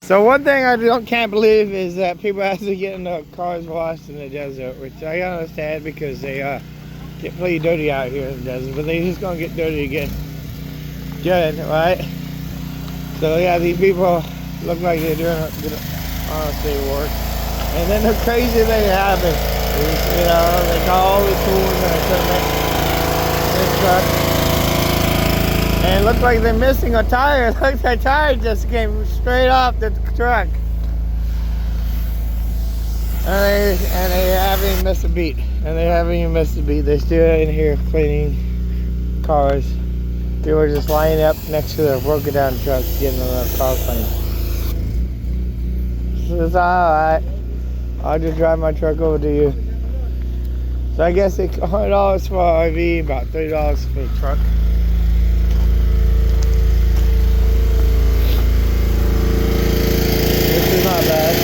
So one thing I can't believe is that people actually getting their cars washed in the desert, which I understand because they get pretty dirty out here in the desert, but they just gonna get dirty again. Good, right? So yeah, these people look like they're doing good, honestly, work. And then the crazy thing happened is, you know, they got all the tools and they put them in the truck. And it looked like they're missing a tire. Look, that tire just came straight off the truck. And they haven't even missed a beat. And they haven't even missed a beat. They're still in here cleaning cars. They were just lining up next to their broken down trucks getting their car cleaned. So it's alright. I'll just drive my truck over to you. So I guess it's $100 for an RV, about $30 for the truck. This is not bad.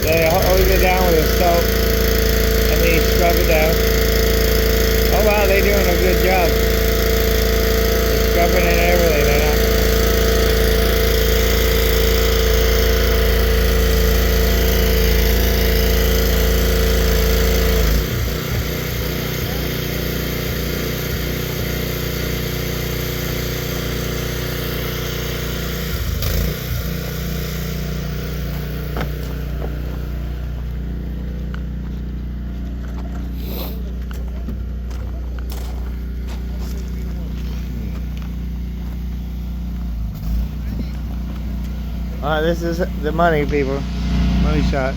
They hose it down with a soap and then you scrub it down. Oh wow, they're doing a good job. They're scrubbing and everything. They're not. Alright, this is the money, people. Money shot.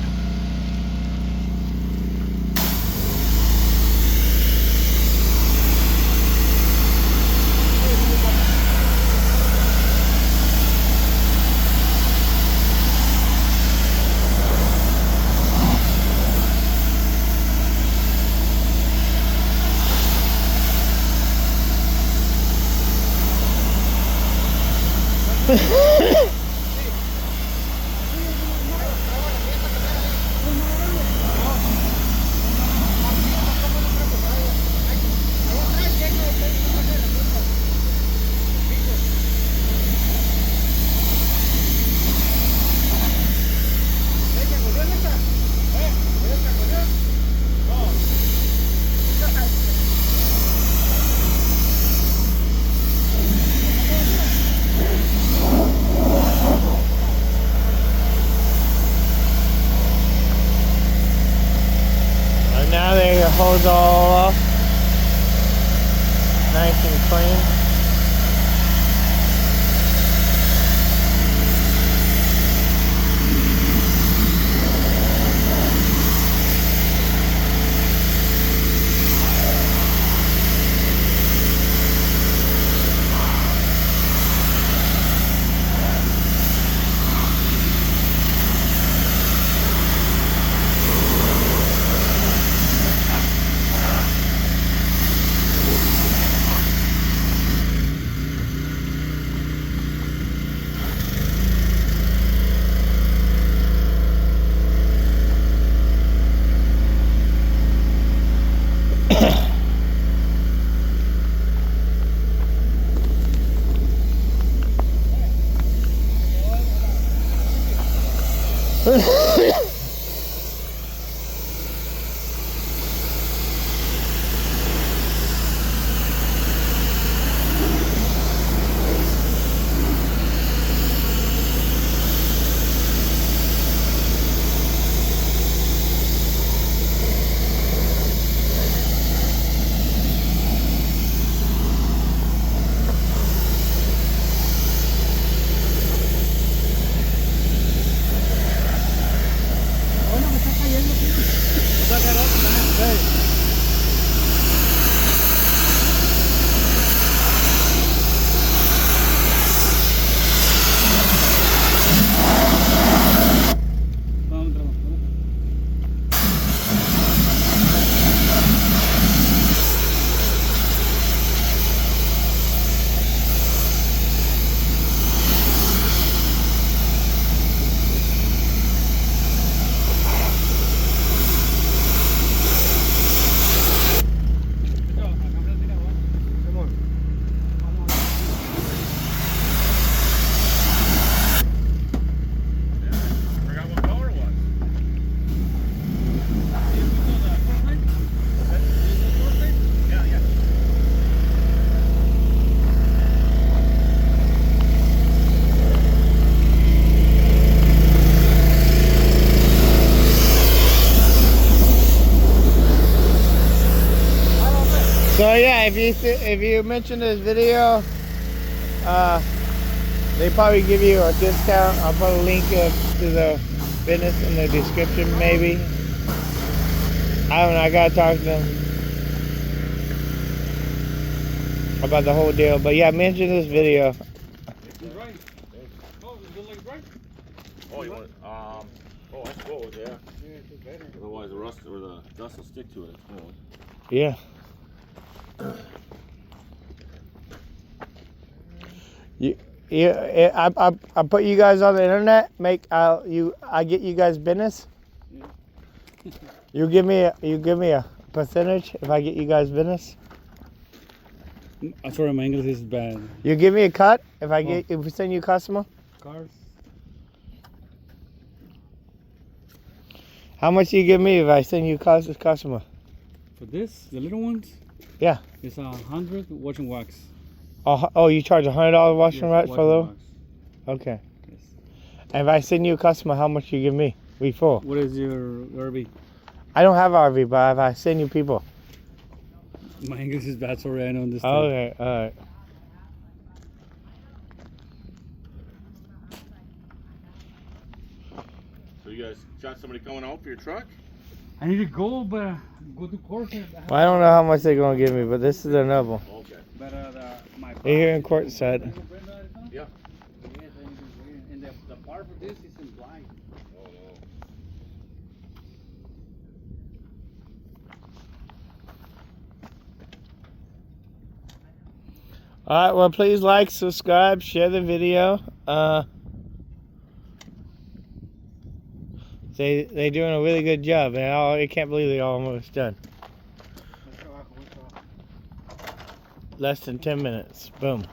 Now they hose all off, nice and clean. So yeah, if you mention this video, they probably give you a discount. I'll put a link to the business in the description, maybe. I don't know. I gotta talk to them about the whole deal. But yeah, mention this video. He's right. Oh, the leg's right. Oh, you want? Oh, I suppose, yeah. Yeah, it's better. Otherwise, the rust or the dust will stick to it. Yeah. I put you guys on the internet. I get you guys business. Yeah. You give me a percentage if I get you guys business. I'm sorry, my English is bad. You give me a cut if if we send you a customer. Cars. How much do you give me if I send you a customer? For this, the little ones. Yeah. It's 100 wash and wax. Oh, you charge $100 wash Yes, and wax wash for a little? wax. Okay. Yes. And if I send you a customer, how much you give me before? What is your RV? I don't have RV, but if I send you people. My English is bad, sorry, I don't understand. Okay, all right. So you guys got somebody coming out for your truck? I need to go, but go to court. Well, I don't know how much they're gonna give me, but this is another one. Okay. But my They're here in court side. Yeah. Yes, and the part for this is in black. Oh, no. All right, well, please like, subscribe, share the video. They're doing a really good job, and I can't believe they're almost done. Less than 10 minutes. Boom.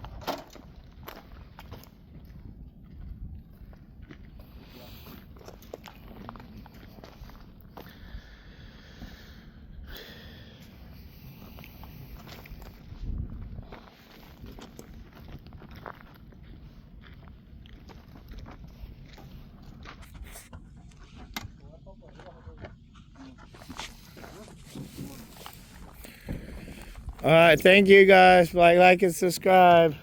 All right, thank you guys. Like and subscribe.